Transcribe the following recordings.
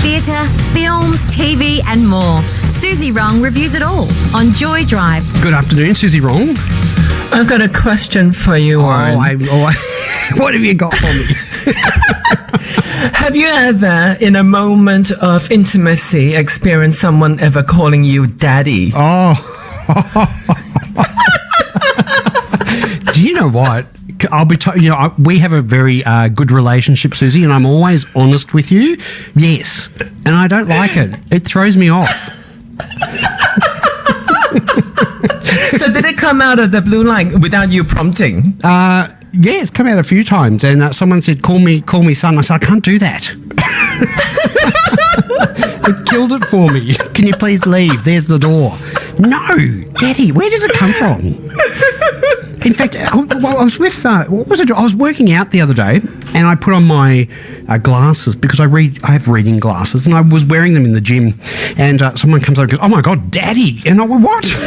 theatre, film, TV and more. Suzy Wrong reviews it all on Joy Drive. Good afternoon, Suzy Wrong. I've got a question for you, Warren. What have you got for me? Have you ever, in a moment of intimacy, experienced someone ever calling you daddy? Oh. Do you know what? I'll be we have a very good relationship, Suzy, and I'm always honest with you. Yes. And I don't like it. It throws me off. So did it come out of the blue like without you prompting? Yeah, it's come out a few times, and someone said, call me son. I said, I can't do that. It killed it for me. Can you please leave? There's the door. No, Daddy, where did it come from? In fact, I was with, I was working out the other day, and I put on my glasses because I have reading glasses, and I was wearing them in the gym, and someone comes over and goes, "Oh my God, Daddy!" And I went, "What?"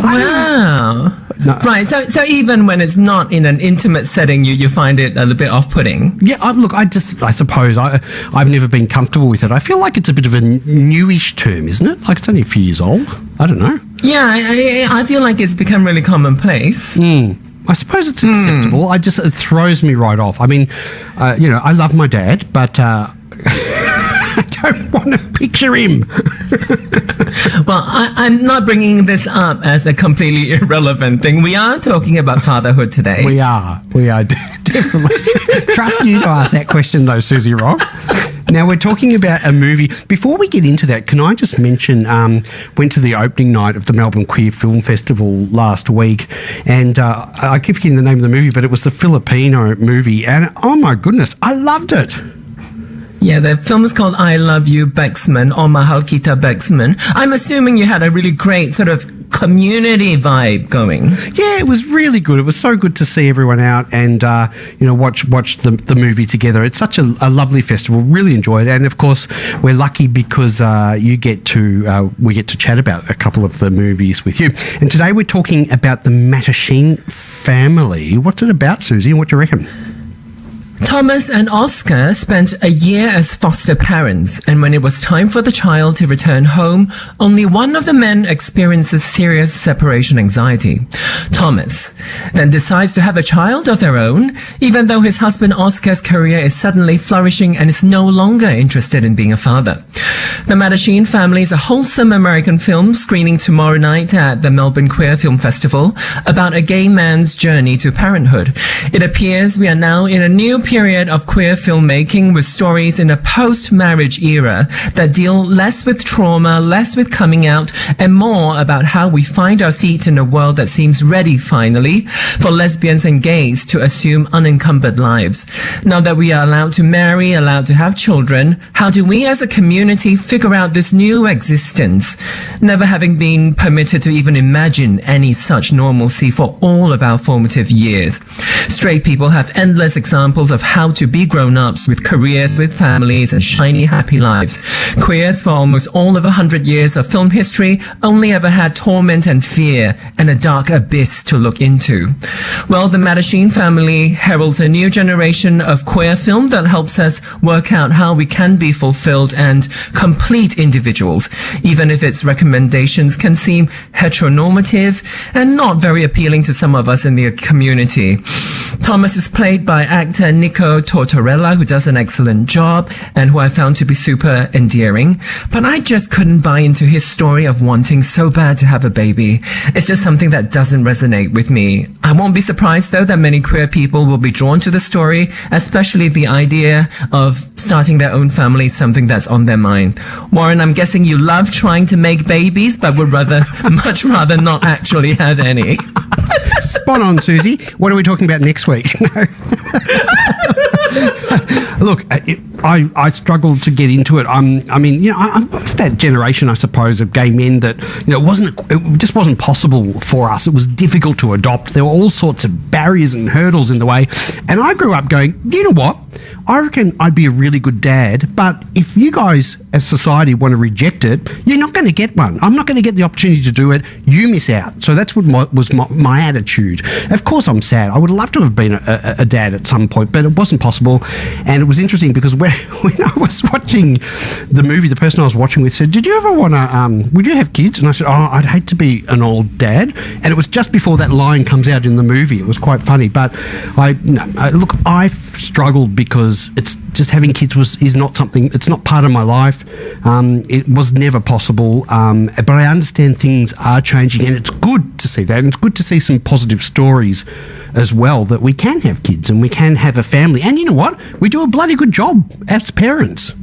Wow. No. Right, so even when it's not in an intimate setting, you find it a little bit off-putting? Yeah, I suppose I've never been comfortable with it. I feel like it's a bit of a newish term, isn't it? Like it's only a few years old. I don't know. Yeah, I feel like it's become really commonplace. I suppose it's acceptable. It throws me right off. I mean, I love my dad, but I don't want to picture him. Well, I'm not bringing this up as a completely irrelevant thing. We are talking about fatherhood today. We are definitely. Trust you to ask that question, though, Suzy Rock. Now, we're talking about a movie. Before we get into that, can I just mention, went to the opening night of the Melbourne Queer Film Festival last week, and I keep forgetting the name of the movie, but it was the Filipino movie, and oh my goodness, I loved it. Yeah, the film is called I Love You, Bexman, or Mahal Kita Bexman. I'm assuming you had a really great sort of community vibe going. Yeah, it was really good. It was so good to see everyone out and, watch the movie together. It's such a lovely festival. Really enjoyed it. And, of course, we're lucky because we get to chat about a couple of the movies with you. And today we're talking about the MATTACHINE family. What's it about, Suzy? What do you reckon? Thomas and Oscar spent a year as foster parents, and when it was time for the child to return home, only one of the men experiences serious separation anxiety. Thomas then decides to have a child of their own, even though his husband Oscar's career is suddenly flourishing and is no longer interested in being a father. The MATTACHINE family is a wholesome American film screening tomorrow night at the Melbourne Queer Film Festival about a gay man's journey to parenthood. It appears we are now in a new period of queer filmmaking with stories in a post-marriage era that deal less with trauma, less with coming out, and more about how we find our feet in a world that seems ready, finally, for lesbians and gays to assume unencumbered lives. Now that we are allowed to marry, allowed to have children, how do we as a community figure out this new existence, never having been permitted to even imagine any such normalcy for all of our formative years? Straight people have endless examples of how to be grown-ups with careers, with families, and shiny, happy lives. Queers, for almost all of 100 years of film history, only ever had torment and fear and a dark abyss to look into. Well, the MATTACHINE family heralds a new generation of queer film that helps us work out how we can be fulfilled and complete individuals, even if its recommendations can seem heteronormative and not very appealing to some of us in the community. Thomas is played by actor Nico Tortorella, who does an excellent job and who I found to be super endearing. But I just couldn't buy into his story of wanting so bad to have a baby. It's just something that doesn't resonate with me. I won't be surprised, though, that many queer people will be drawn to the story, especially the idea of starting their own family, something that's on their mind. Warren, I'm guessing you love trying to make babies, but would much rather not actually have any. Spot on, Suzy. What are we talking about next week? Look, I struggled to get into it. I'm of that generation, I suppose, of gay men that it just wasn't possible for us. It was difficult to adopt. There were all sorts of barriers and hurdles in the way. And I grew up going, you know what? I reckon I'd be a really good dad, but if you guys as society want to reject it, you're not going to get one. I'm not going to get the opportunity to do it. You miss out. So that's what was my attitude. Of course I'm sad. I would love to have been a dad at some point, but it wasn't possible. And it was interesting because when I was watching the movie, the person I was watching with said, did you ever want to, would you have kids? And I said, I'd hate to be an old dad. And it was just before that line comes out in the movie. It was quite funny. But look, I've struggled because it's just having kids is not something, it's not part of my life. It was never possible. But I understand things are changing, and it's good to see that. And it's good to see some positive stories as well, that we can have kids and we can have a family. And you know what? We do a bloody good job as parents.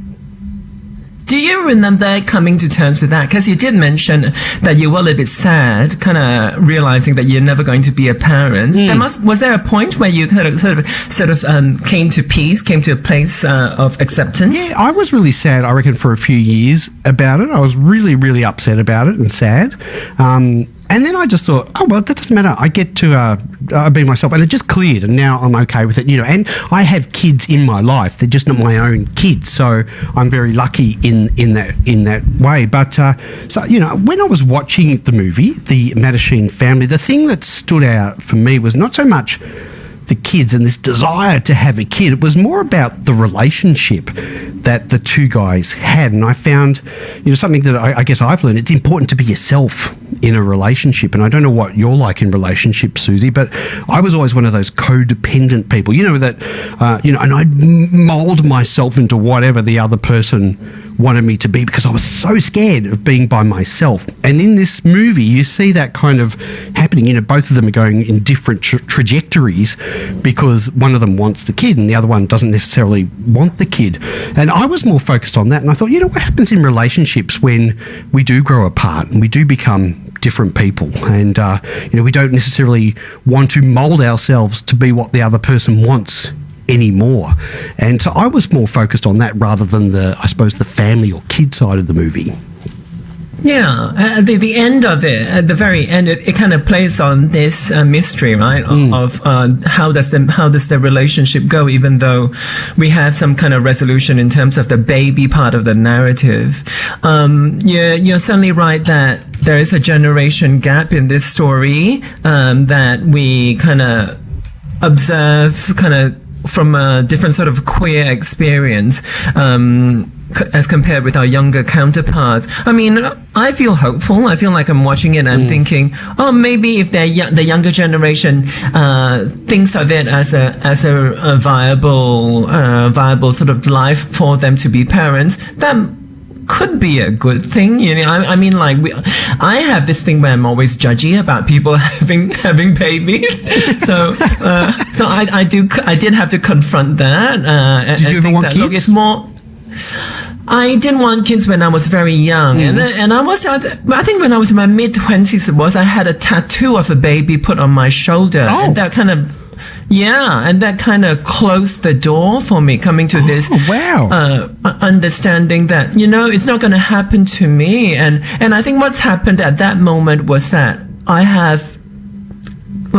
Do you remember coming to terms with that? Because you did mention that you were a little bit sad, kind of realizing that you're never going to be a parent. Was there a point where you sort of came to peace, came to a place of acceptance? Yeah, I was really sad, I reckon, for a few years about it. I was really, really upset about it and sad. And then I just thought, oh, well, that doesn't matter. I get to be myself. And it just cleared, and now I'm okay with it, you know. And I have kids in my life. They're just not my own kids. So I'm very lucky in that way. But, so, you know, when I was watching the movie, The MATTACHINE Family, the thing that stood out for me was not so much the kids and this desire to have a kid. It was more about the relationship that the two guys had. And I found, you know, something that I guess I've learned, it's important to be yourself in a relationship. And I don't know what you're like in relationships, Suzy, but I was always one of those codependent people, you know, that, you know, and I'd mould myself into whatever the other person wanted me to be because I was so scared of being by myself. And in this movie, you see that kind of happening. You know, both of them are going in different trajectories because one of them wants the kid and the other one doesn't necessarily want the kid. And I was more focused on that. And I thought, you know, what happens in relationships when we do grow apart and we do become different people, and you know, we don't necessarily want to mould ourselves to be what the other person wants anymore. And so I was more focused on that rather than I suppose the family or kid side of the movie. Yeah, at the end of it, at the very end, it kind of plays on this mystery, right? Of how does the relationship go, even though we have some kind of resolution in terms of the baby part of the narrative. You're certainly right that there is a generation gap in this story that we kind of observe, kind of from a different sort of queer experience. As compared with our younger counterparts. I mean, I feel hopeful. I feel like I'm watching it and I'm thinking, oh, maybe if the younger generation thinks of it as a viable sort of life for them to be parents, that could be a good thing. You know, I mean, like I have this thing where I'm always judgy about people having babies. So I did have to confront that. Did you ever want kids? Look, it's more. I didn't want kids when I was very young, and I think when I was in my mid-20s, I had a tattoo of a baby put on my shoulder, and that kind of closed the door for me coming to this understanding that, you know, it's not going to happen to me, and I think what's happened at that moment was that I have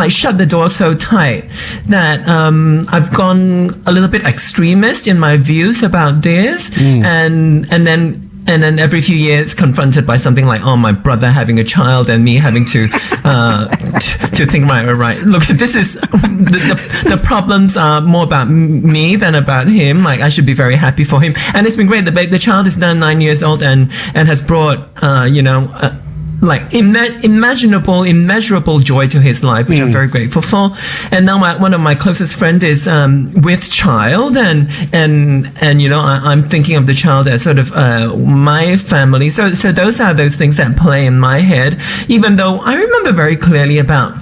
shut the door so tight that I've gone a little bit extremist in my views about this, and then every few years confronted by something like, oh, my brother having a child and me having to think, right, look, this is the problems are more about me than about him. Like, I should be very happy for him, and it's been great. The child is now 9 years old and has brought immeasurable joy to his life, which I'm very grateful for. And now one of my closest friends is with child, and you know, I'm thinking of the child as sort of my family. So those are those things that play in my head, even though I remember very clearly about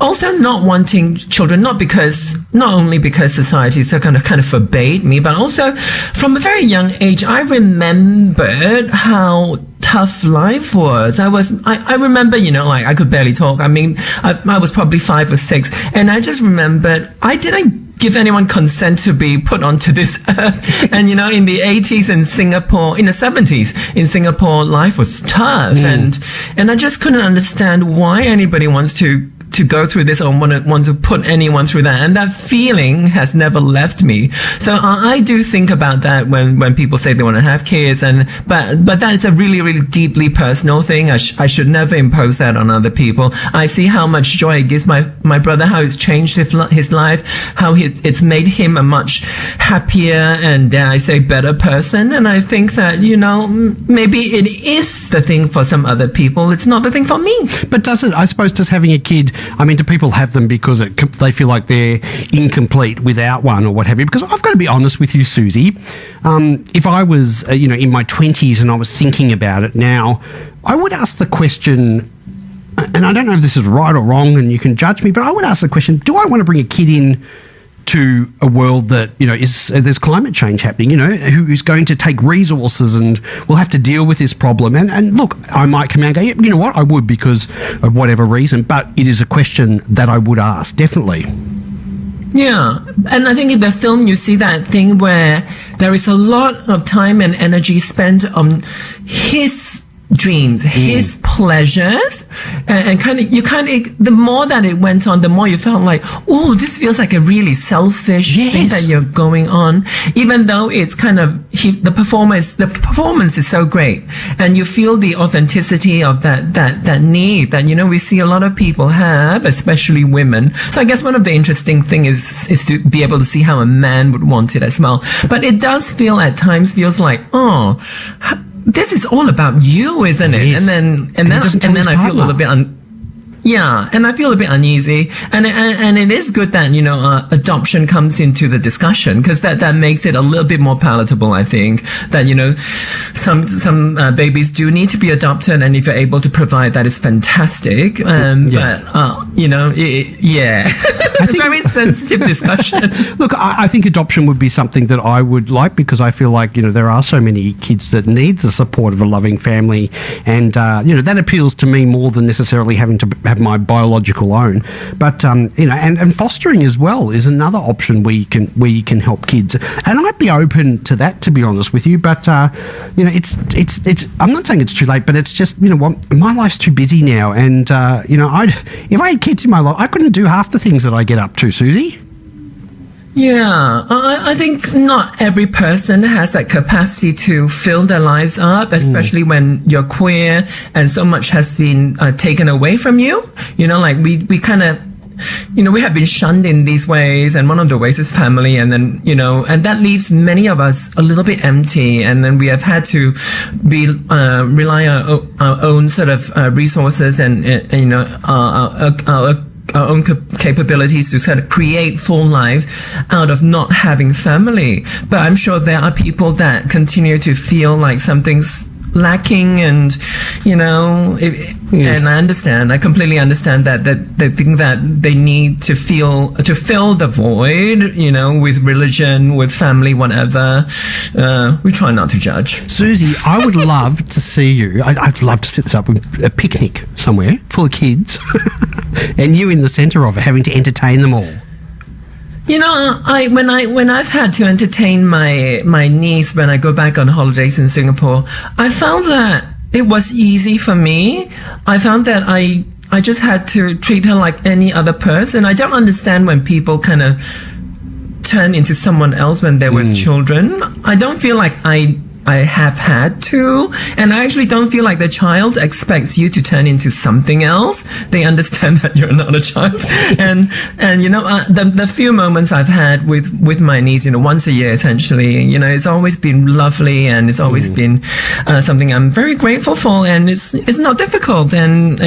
also not wanting children, not only because society so kind of forbade me, but also from a very young age, I remembered how tough life was. I remember, you know, like I could barely talk. I mean, I was probably 5 or 6, and I just remembered I didn't give anyone consent to be put onto this earth. And, you know, in the 80s in Singapore, in the 70s in Singapore, life was tough, and I just couldn't understand why anybody wants to to go through this or want to put anyone through that. And that feeling has never left me. So I do think about that when people say they want to have kids, but that is a really, really deeply personal thing. I should never impose that on other people. I see how much joy it gives my brother, how it's changed his life, how it's made him a much happier and, dare I say, better person. And I think that, maybe it is the thing for some other people. It's not the thing for me. But does having a kid, do people have them because they feel like they're incomplete without one or what have you? Because I've got to be honest with you, Suzy. If I was, in my 20s and I was thinking about it now, I would ask the question, and I don't know if this is right or wrong and you can judge me, but I would ask the question, do I want to bring a kid in to a world that, there's climate change happening, who's going to take resources and will have to deal with this problem. And look, I might come out and go, yeah, you know what, I would because of whatever reason, but it is a question that I would ask, definitely. Yeah, and I think in the film you see that thing where there is a lot of time and energy spent on his dreams, his pleasures, and the more that it went on, the more you felt like, oh, this feels like a really selfish thing that you're going on, even though it's the performance is so great, and you feel the authenticity of that need that we see a lot of people have, especially women. So I guess one of the interesting thing is to be able to see how a man would want it as well. But it does feel at times like, oh, this is all about you, isn't it? Yes. And then I feel a little bit and I feel a bit uneasy, and it is good that adoption comes into the discussion, because that makes it a little bit more palatable. I think that some babies do need to be adopted, and if you're able to provide that, is fantastic. It's a very sensitive discussion. Look, I think adoption would be something that I would like, because I feel like there are so many kids that need the support of a loving family, and that appeals to me more than necessarily having to have my biological own. But and fostering as well is another option where you can help kids, and I'd be open to that, to be honest with you. But it's I'm not saying it's too late, but it's just my life's too busy now, and if I had kids in my life, I couldn't do half the things that I get up to, Suzy. Yeah, I think not every person has that capacity to fill their lives up, especially when you're queer and so much has been taken away from you. We kind of, we have been shunned in these ways, and one of the ways is family, and then, and that leaves many of us a little bit empty, and then we have had to rely on our own sort of resources and our own capabilities to sort of create full lives out of not having family. But I'm sure there are people that continue to feel like something's lacking, and and I completely understand that they think that they need to fill the void, with religion, with family, whatever. We try not to judge. Suzy, I would love to see you. I'd love to set this up with a picnic somewhere full of kids and you in the centre of it, having to entertain them all. When I've had to entertain my niece when I go back on holidays in Singapore, I found that it was easy for me. I found that I just had to treat her like any other person. I don't understand when people kind of turn into someone else when they're with children. I don't feel like I have had to, and I actually don't feel like the child expects you to turn into something else. They understand that you're not a child, and the few moments I've had with my niece, once a year essentially, it's always been lovely, and it's always been something I'm very grateful for, and it's not difficult, and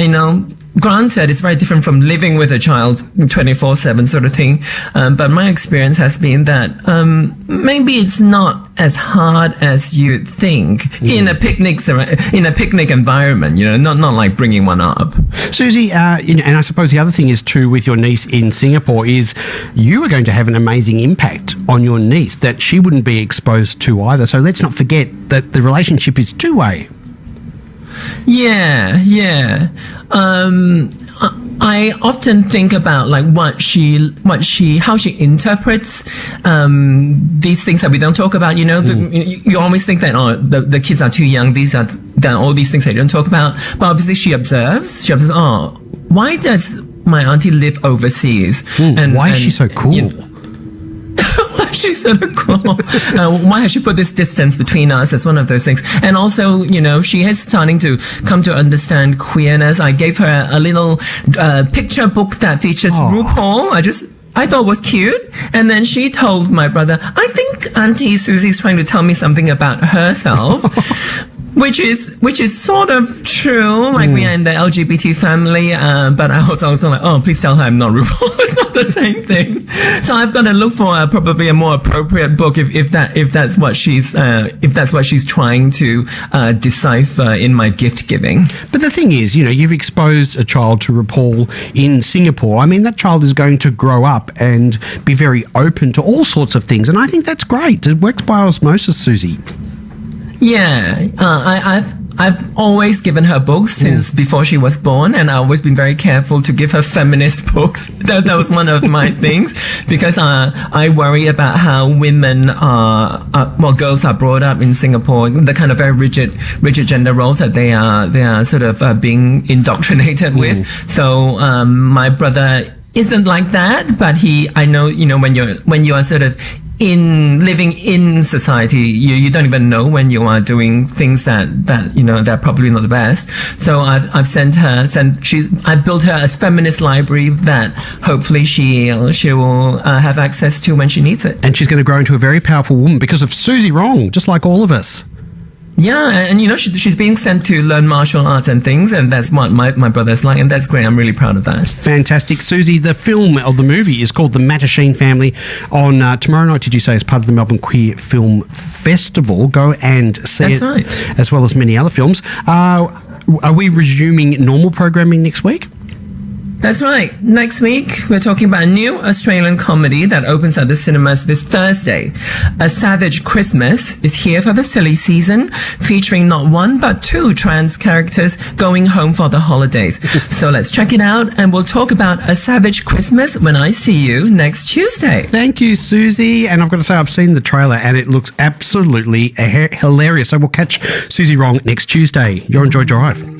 granted, it's very different from living with a child 24/7 sort of thing. But my experience has been that maybe it's not as hard as you'd think in a picnic environment. Not like bringing one up. Suzy, and I suppose the other thing is too with your niece in Singapore is you are going to have an amazing impact on your niece that she wouldn't be exposed to either. So let's not forget that the relationship is two-way. Yeah. I often think about like how she interprets these things that we don't talk about. You always think that the kids are too young. These are all these things that you don't talk about. But obviously she observes. Why does my auntie lived overseas. Why is she so cool? She's sort of cool. Why has she put this distance between us? That's one of those things. And also, she is starting to come to understand queerness. I gave her a little picture book that features RuPaul. I thought was cute. And then she told my brother, I think Auntie Suzy's trying to tell me something about herself. Which is sort of true. Like we are in the LGBT family, but I was also like, oh, please tell her I'm not RuPaul. It's not the same thing. So I've got to look for probably a more appropriate book if that's what she's trying to decipher in my gift giving. But the thing is, you've exposed a child to RuPaul in Singapore. I mean, that child is going to grow up and be very open to all sorts of things, and I think that's great. It works by osmosis, Suzy. Yeah, I've always given her books since before she was born, and I've always been very careful to give her feminist books. That was one of my things, because I worry about how women girls are brought up in Singapore, the kind of very rigid gender roles that they are sort of being indoctrinated with. So my brother isn't like that, but I know when you are sort of living in society, you don't even know when you are doing things that they're probably not the best. So I've I built her a feminist library that hopefully she will have access to when she needs it. And she's going to grow into a very powerful woman because of Suzy Wrong, just like all of us. Yeah, and she's being sent to learn martial arts and things, and that's what my brother's like, and that's great. I'm really proud of that. Fantastic. Suzy, the film of the movie is called The MATTACHINE Family. On tomorrow night, did you say, as part of the Melbourne Queer Film Festival? Go and see it. That's right. As well as many other films. Are we resuming normal programming next week? That's right. Next week, we're talking about a new Australian comedy that opens at the cinemas this Thursday. A Savage Christmas is here for the silly season, featuring not one but two trans characters going home for the holidays. So let's check it out, and we'll talk about A Savage Christmas when I see you next Tuesday. Thank you, Suzy. And I've got to say, I've seen the trailer, and it looks absolutely hilarious. So we'll catch Suzy Wrong next Tuesday. You're on Joy Drive.